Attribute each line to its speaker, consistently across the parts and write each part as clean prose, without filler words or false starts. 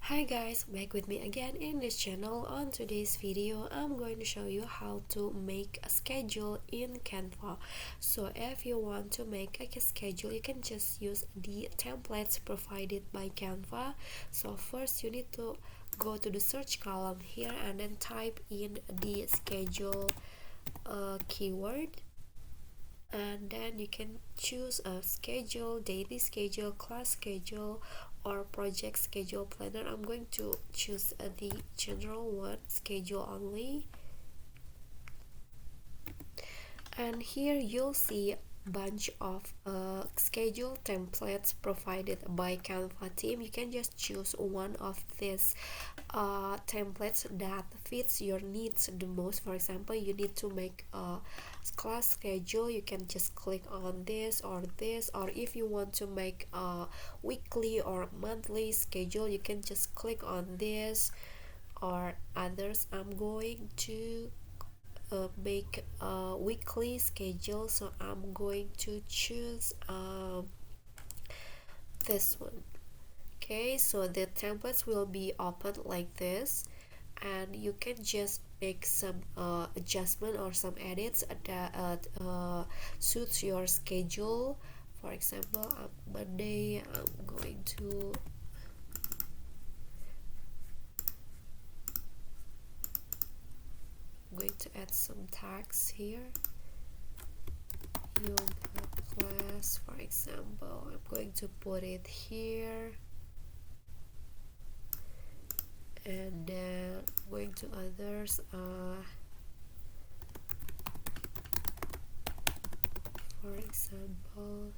Speaker 1: Hi guys, back with me again in this channel. On today's video, I'm going to show you how to make a schedule in Canva. So if you want to make a schedule, you can just use the templates provided by Canva. So first you need to go to the search column here and then type in the schedule keyword, and then you can choose a schedule, daily schedule, class schedule, or project schedule planner. I'm going to choose the general one, schedule only. And here you'll see bunch of schedule templates provided by Canva team. You can just choose one of these templates that fits your needs the most. For example, you need to make a class schedule, you can just click on this, or if you want to make a weekly or monthly schedule, you can just click on this or others. I'm going to make a weekly schedule, so I'm going to choose this one. Okay, so the templates will be open like this, and you can just make some adjustment or some edits that suits your schedule. For example, on Monday I'm going to add some tags here. Yoga class, for example, I'm going to put it here, and then going to others, for example,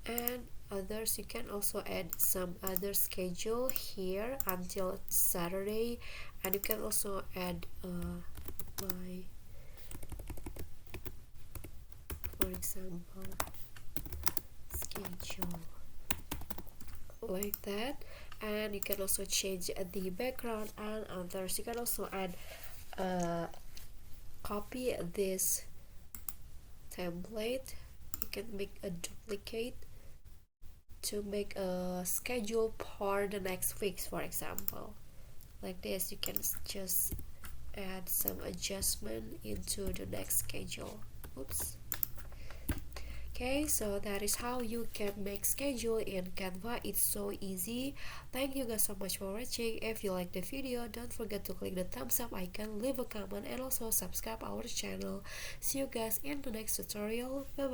Speaker 1: and others. You can also add some other schedule here until Saturday, and you can also add my, for example, schedule like that. And you can also change the background and others. You can also add copy this template. You can make a duplicate to make a schedule for the next weeks, for example, like this. You can just add some adjustment into the next schedule. Oops. Okay, so that is how you can make schedule in Canva. It's so easy. Thank you guys so much for watching. If you like the video, don't forget to click the thumbs up icon, leave a comment, and also subscribe our channel. See you guys in the next tutorial. Bye bye.